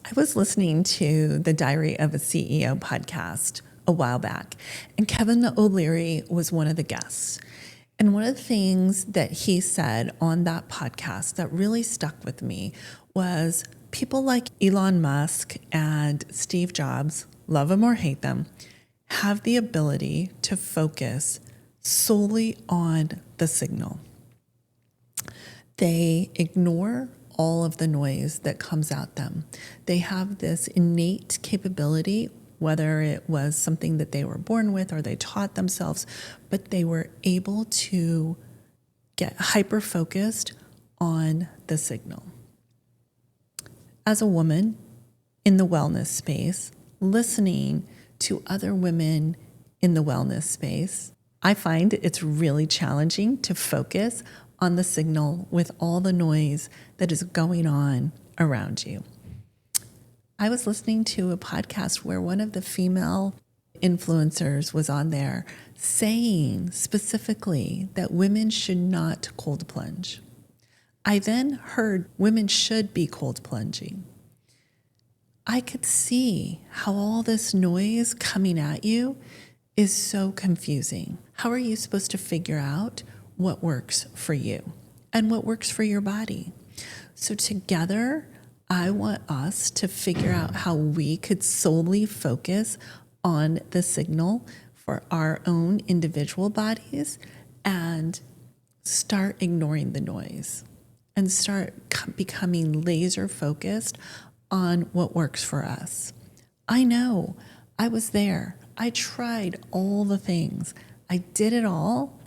I was listening to the Diary of a CEO podcast a while back, and Kevin O'Leary was one of the guests. And one of the things that he said on that podcast that really stuck with me was people like Elon Musk and Steve Jobs, love them or hate them, have the ability to focus solely on the signal. They ignore all of the noise that comes at them. They have this innate capability, whether it was something that they were born with or they taught themselves, but they were able to get hyper-focused on the signal. As a woman in the wellness space, listening to other women in the wellness space, I find it's really challenging to focus on the signal with all the noise that is going on around you. I was listening to a podcast where one of the female influencers was on there saying specifically that women should not cold plunge. I then heard women should be cold plunging. I could see how all this noise coming at you is so confusing. How are you supposed to figure out what works for you and what works for your body? So together, I want us to figure out how we could solely focus on the signal for our own individual bodies and start ignoring the noise and start becoming laser focused on what works for us. I know, I was there. I tried all the things. I did it all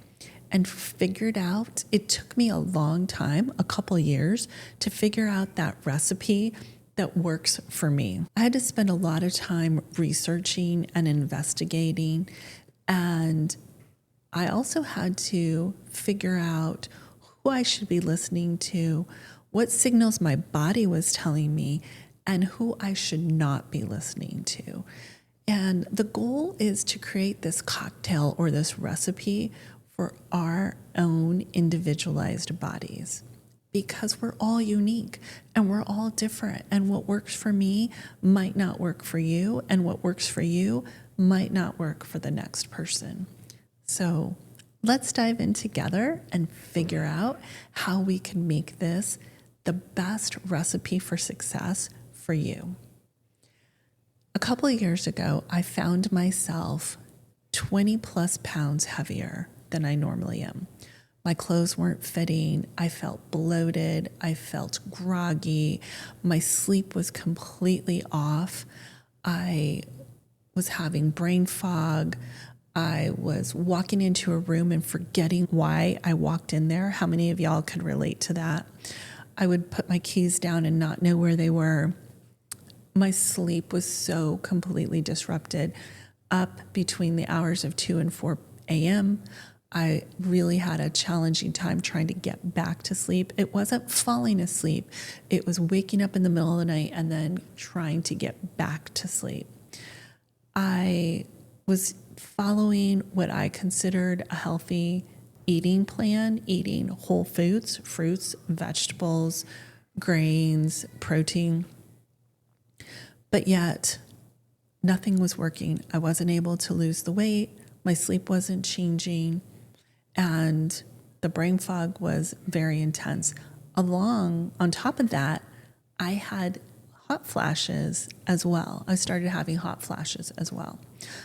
and figured out, it took me a long time, a couple years, to figure out that recipe that works for me. I had to spend a lot of time researching and investigating, and I also had to figure out who I should be listening to, what signals my body was telling me, and who I should not be listening to. And the goal is to create this cocktail or this recipe for our own individualized bodies, because we're all unique and we're all different. And what works for me might not work for you, and what works for you might not work for the next person. So let's dive in together and figure out how we can make this the best recipe for success for you. A couple of years ago, I found myself 20 plus pounds heavier than I normally am. My clothes weren't fitting. I felt bloated. I felt groggy. My sleep was completely off. I was having brain fog. I was walking into a room and forgetting why I walked in there. How many of y'all could relate to that? I would put my keys down and not know where they were. My sleep was so completely disrupted. Up between the hours of 2 and 4 a.m., I really had a challenging time trying to get back to sleep. It wasn't falling asleep. It was waking up in the middle of the night and then trying to get back to sleep. I was following what I considered a healthy eating plan, eating whole foods, fruits, vegetables, grains, protein. But yet, nothing was working. I wasn't able to lose the weight. My sleep wasn't changing. And the brain fog was very intense. On top of that, I had hot flashes as well. I started having hot flashes as well.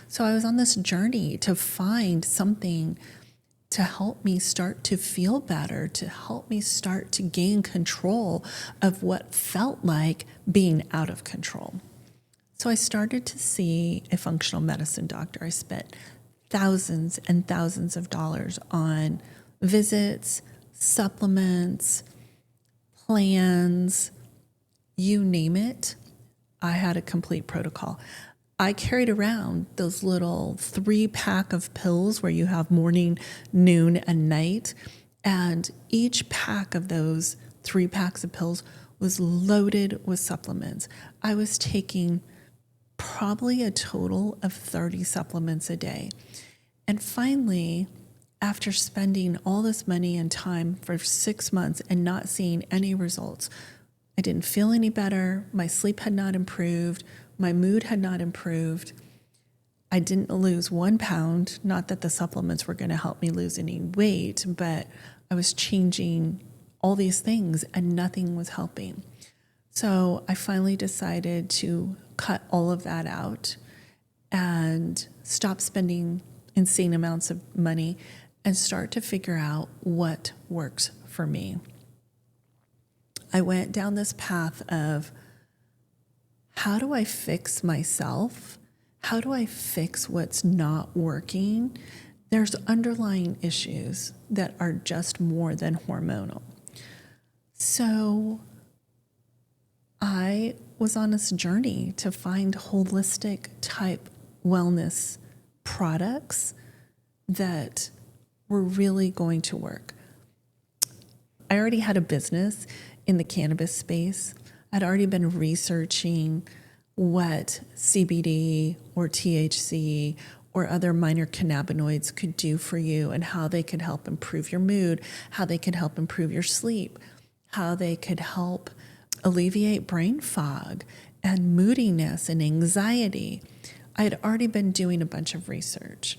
So I was on this journey to find something to help me start to feel better, to help me start to gain control of what felt like being out of control. So I started to see a functional medicine doctor. I spent thousands and thousands of dollars on visits, supplements, plans, you name it. I had a complete protocol. I carried around those little 3-pack of pills where you have morning, noon, and night. And each pack of those 3 packs of pills was loaded with supplements. I was taking probably a total of 30 supplements a day. And finally, after spending all this money and time for 6 months and not seeing any results, I didn't feel any better. My sleep had not improved. My mood had not improved. I didn't lose 1 pound. Not that the supplements were going to help me lose any weight, but I was changing all these things and nothing was helping. So I finally decided to cut all of that out and stop spending insane amounts of money and start to figure out what works for me. I went down this path of, how do I fix myself? How do I fix what's not working? There's underlying issues that are just more than hormonal. So I was on this journey to find holistic type wellness products that were really going to work. I already had a business in the cannabis space. I'd already been researching what CBD or THC or other minor cannabinoids could do for you and how they could help improve your mood, how they could help improve your sleep, how they could help alleviate brain fog and moodiness and anxiety. I had already been doing a bunch of research.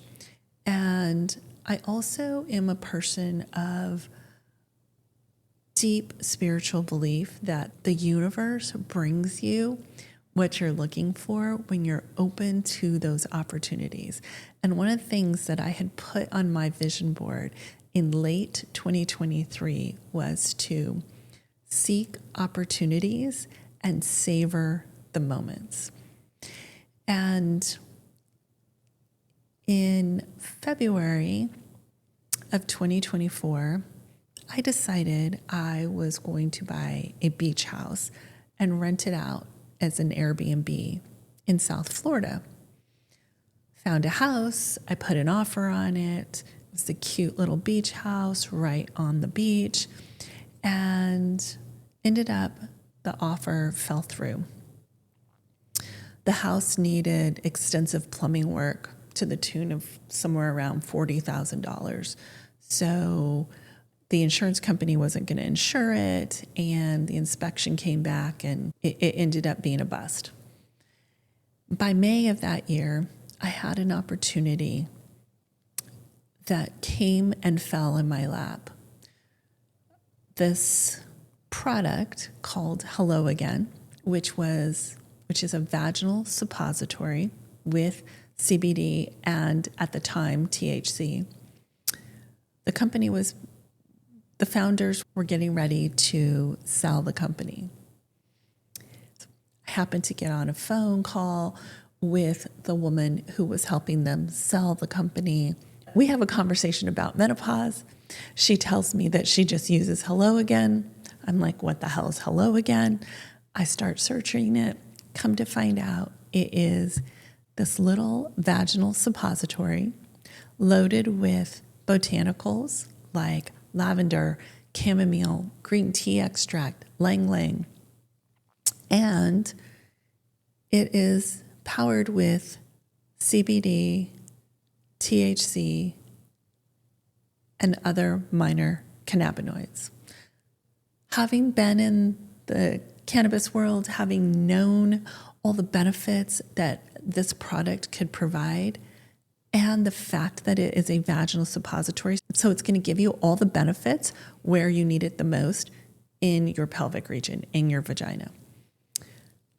And I also am a person of deep spiritual belief that the universe brings you what you're looking for when you're open to those opportunities. And one of the things that I had put on my vision board in late 2023 was to seek opportunities and savor the moments. And in February of 2024, I decided I was going to buy a beach house and rent it out as an Airbnb in South Florida. Found a house, I put an offer on it. It was a cute little beach house right on the beach, and ended up the offer fell through. The house needed extensive plumbing work to the tune of somewhere around $40,000. So the insurance company wasn't going to insure it, and the inspection came back, and it ended up being a bust. By May of that year, I had an opportunity that came and fell in my lap. This product called Hello Again, which is a vaginal suppository with CBD and, at the time, THC. The founders were getting ready to sell the company. I happened to get on a phone call with the woman who was helping them sell the company. We have a conversation about menopause. She tells me that she just uses Hello Again. I'm like, what the hell is Hello Again? I start searching it. Come to find out, it is this little vaginal suppository loaded with botanicals like lavender, chamomile, green tea extract, lang lang. And it is powered with CBD, THC, and other minor cannabinoids. Having been in the cannabis world, having known all the benefits that this product could provide, and the fact that it is a vaginal suppository, so it's going to give you all the benefits where you need it the most in your pelvic region, in your vagina.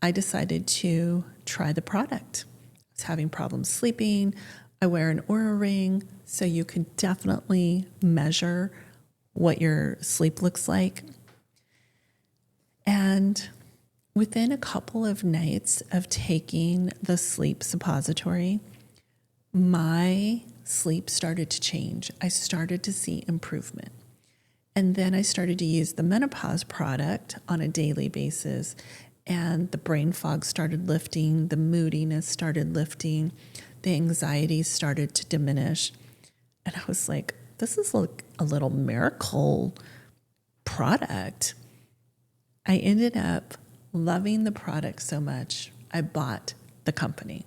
I decided to try the product. I was having problems sleeping. I wear an Oura ring, so you can definitely measure what your sleep looks like. And within a couple of nights of taking the sleep suppository, my sleep started to change. I started to see improvement. And then I started to use the menopause product on a daily basis, and the brain fog started lifting, the moodiness started lifting, the anxiety started to diminish. And I was like, this is like a little miracle product. I ended up loving the product so much, I bought the company.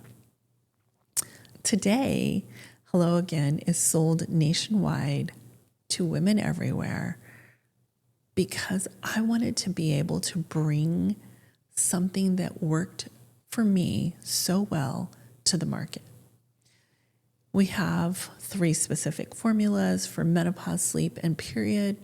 Today, Hello Again is sold nationwide to women everywhere because I wanted to be able to bring something that worked for me so well to the market. We have 3 specific formulas for menopause, sleep, and period.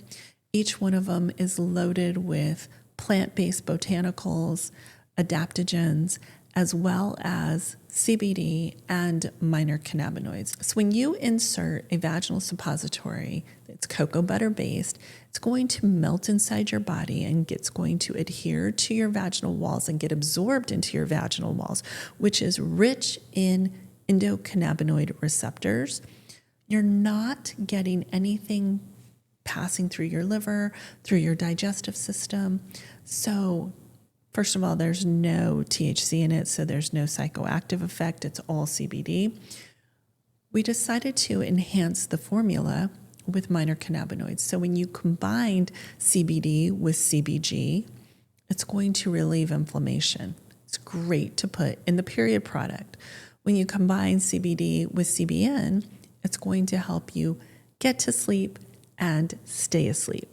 Each one of them is loaded with plant-based botanicals, adaptogens, as well as CBD and minor cannabinoids. So when you insert a vaginal suppository that's cocoa butter based, it's going to melt inside your body and it's going to adhere to your vaginal walls and get absorbed into your vaginal walls, which is rich in endocannabinoid receptors. You're not getting anything passing through your liver, through your digestive system. So first of all, there's no THC in it, so there's no psychoactive effect. It's all CBD. We decided to enhance the formula with minor cannabinoids. So when you combined CBD with CBG, it's going to relieve inflammation. It's great to put in the period product. When you combine CBD with CBN, it's going to help you get to sleep and stay asleep.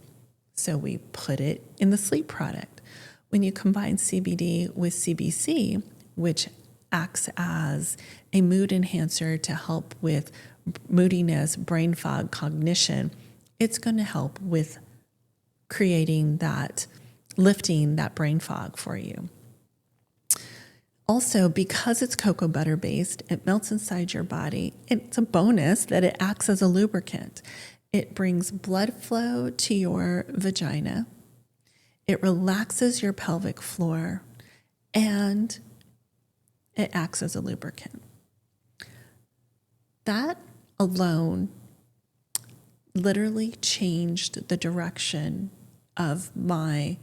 So we put it in the sleep product. When you combine CBD with CBC, which acts as a mood enhancer to help with moodiness, brain fog, cognition, it's going to help with creating that, lifting that brain fog for you. Also, because it's cocoa butter based, it melts inside your body. It's a bonus that it acts as a lubricant. It brings blood flow to your vagina. It relaxes your pelvic floor, and it acts as a lubricant. That alone literally changed the direction of my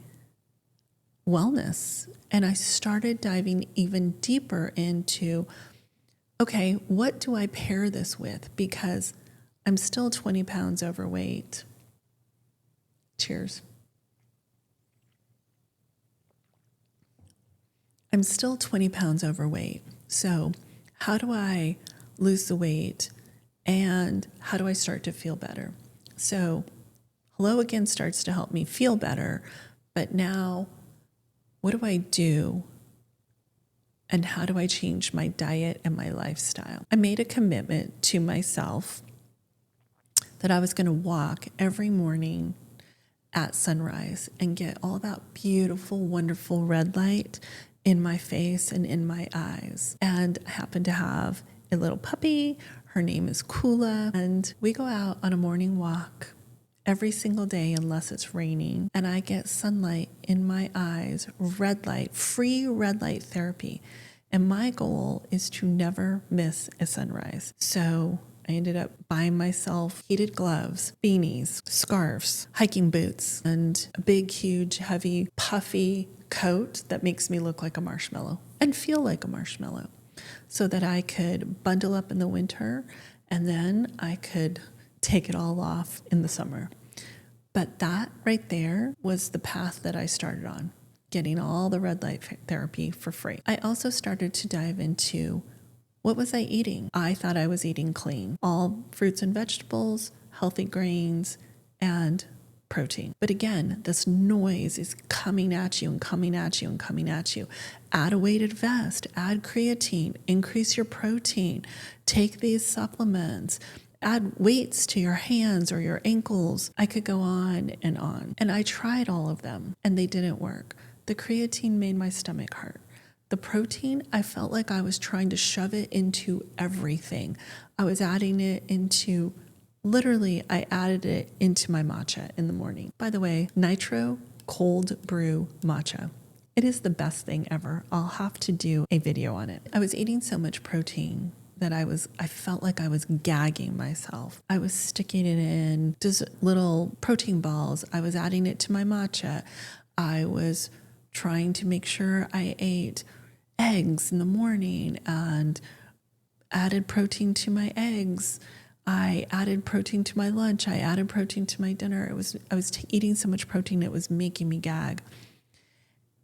wellness. And I started diving even deeper into, okay, what do I pair this with? Because I'm still 20 pounds overweight. Cheers. I'm still 20 pounds overweight. So how do I lose the weight and how do I start to feel better? So Hello Again starts to help me feel better, but now what do I do and how do I change my diet and my lifestyle? I made a commitment to myself that I was going to walk every morning at sunrise and get all that beautiful, wonderful red light in my face and in my eyes. And I happen to have a little puppy. Her name is Kula. And we go out on a morning walk every single day unless it's raining. And I get sunlight in my eyes, red light, free red light therapy. And my goal is to never miss a sunrise. So I ended up buying myself heated gloves, beanies, scarves, hiking boots, and a big, huge, heavy, puffy coat that makes me look like a marshmallow and feel like a marshmallow so that I could bundle up in the winter and then I could take it all off in the summer. But that right there was the path that I started on, getting all the red light therapy for free. I also started to dive into what was I eating? I thought I was eating clean, all fruits and vegetables, healthy grains, and protein. But again, this noise is coming at you and coming at you and coming at you. Add a weighted vest, add creatine, increase your protein, take these supplements, add weights to your hands or your ankles. I could go on. And I tried all of them and they didn't work. The creatine made my stomach hurt. The protein, I felt like I was trying to shove it into everything. I was adding it into, literally, I added it into my matcha in the morning. By the way, nitro cold brew matcha. It is the best thing ever. I'll have to do a video on it. I was eating so much protein that I felt like I was gagging myself. I was sticking it in just little protein balls. I was adding it to my matcha. I was trying to make sure I ate eggs in the morning and added protein to my eggs. I added protein to my lunch. I added protein to my dinner. I was eating so much protein, it was making me gag.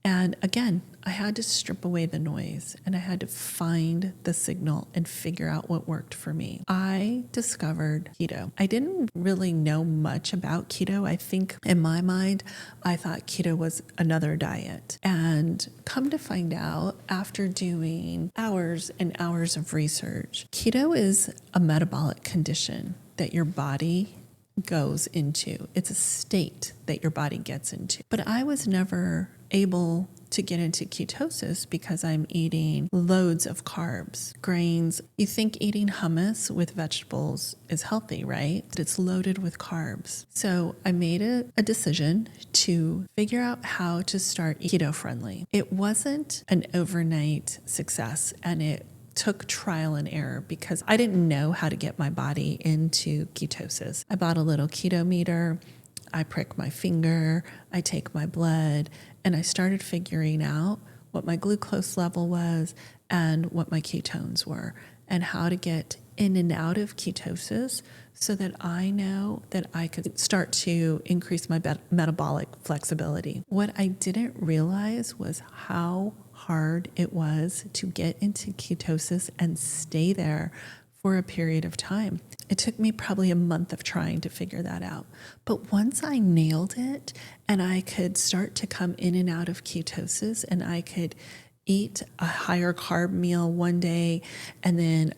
And again, I had to strip away the noise and I had to find the signal and figure out what worked for me. I discovered keto. I didn't really know much about keto. I think in my mind, I thought keto was another diet. And come to find out, after doing hours and hours of research, keto is a metabolic condition that your body goes into. It's a state that your body gets into. But I was never able to get into ketosis because I'm eating loads of carbs, grains. You think eating hummus with vegetables is healthy, right? But it's loaded with carbs. So I made a decision to figure out how to start keto friendly. It wasn't an overnight success, and it took trial and error because I didn't know how to get my body into ketosis. I bought a little keto meter. I prick my finger, I take my blood, and I started figuring out what my glucose level was and what my ketones were and how to get in and out of ketosis so that I know that I could start to increase my metabolic flexibility. What I didn't realize was how hard it was to get into ketosis and stay there for a period of time. It took me probably a month of trying to figure that out. But once I nailed it and I could start to come in and out of ketosis and I could eat a higher carb meal one day and then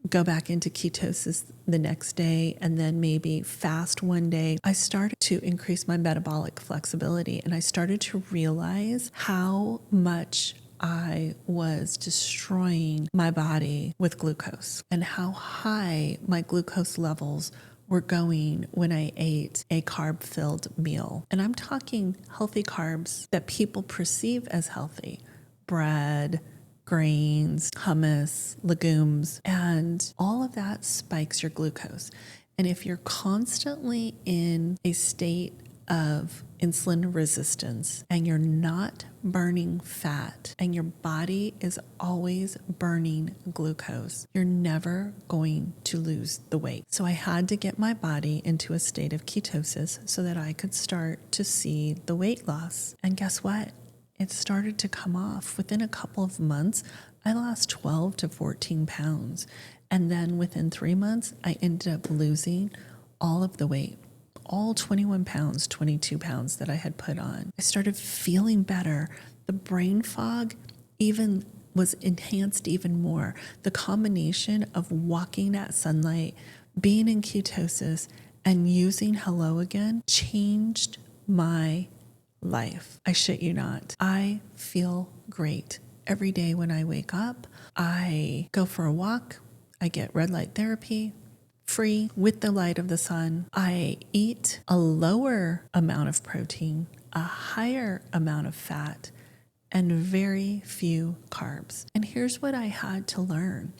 go back into ketosis the next day and then maybe fast one day, I started to increase my metabolic flexibility and I started to realize how much I was destroying my body with glucose and how high my glucose levels were going when I ate a carb-filled meal. And I'm talking healthy carbs that people perceive as healthy: bread, grains, hummus, legumes, and all of that spikes your glucose. And if you're constantly in a state of insulin resistance and you're not burning fat and your body is always burning glucose, you're never going to lose the weight. So I had to get my body into a state of ketosis so that I could start to see the weight loss. And guess what? It started to come off. Within a couple of months, I lost 12 to 14 pounds. And then within 3 months, I ended up losing all of the weight. All 21 pounds, 22 pounds that I had put on. I started feeling better. The brain fog even was enhanced even more. The combination of walking at sunlight, being in ketosis, and using Hello Again changed my life. I shit you not. I feel great every day when I wake up. I go for a walk. I get red light therapy free with the light of the sun. I eat a lower amount of protein, a higher amount of fat, and very few carbs. And here's what I had to learn.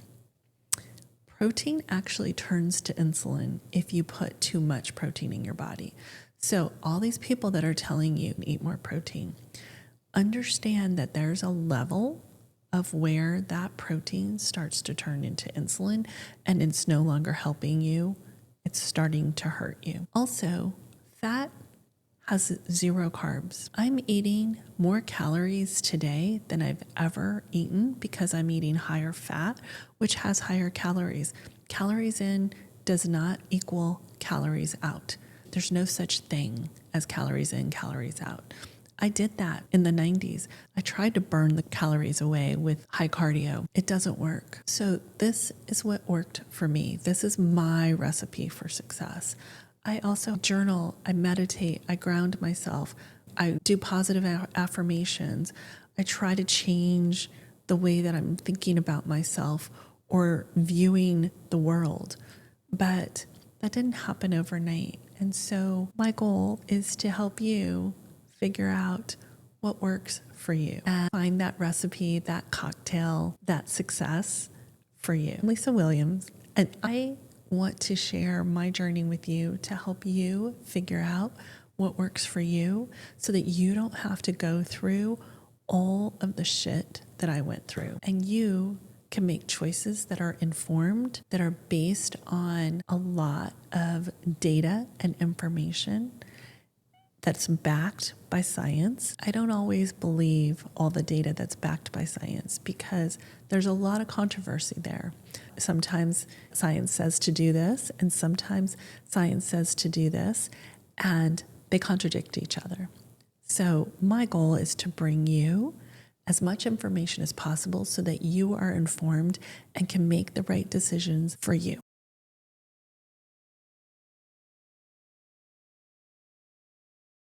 Protein actually turns to insulin if you put too much protein in your body. So all these people that are telling you to eat more protein, understand that there's a level of where that protein starts to turn into insulin and it's no longer helping you. It's starting to hurt you. Also, fat has 0 carbs. I'm eating more calories today than I've ever eaten because I'm eating higher fat, which has higher calories. Calories in does not equal calories out. There's no such thing as calories in, calories out. I did that in the 90s. I tried to burn the calories away with high cardio. It doesn't work. So this is what worked for me. This is my recipe for success. I also journal, I meditate, I ground myself, I do positive affirmations. I try to change the way that I'm thinking about myself or viewing the world. But that didn't happen overnight. And so my goal is to help you figure out what works for you and find that recipe, that cocktail, that success for you. I'm Lisa Williams, and I want to share my journey with you to help you figure out what works for you so that you don't have to go through all of the shit that I went through. And you can make choices that are informed, that are based on a lot of data and information, that's backed by science. I don't always believe all the data that's backed by science because there's a lot of controversy there. Sometimes science says to do this, and sometimes science says to do this, and they contradict each other. So my goal is to bring you as much information as possible so that you are informed and can make the right decisions for you.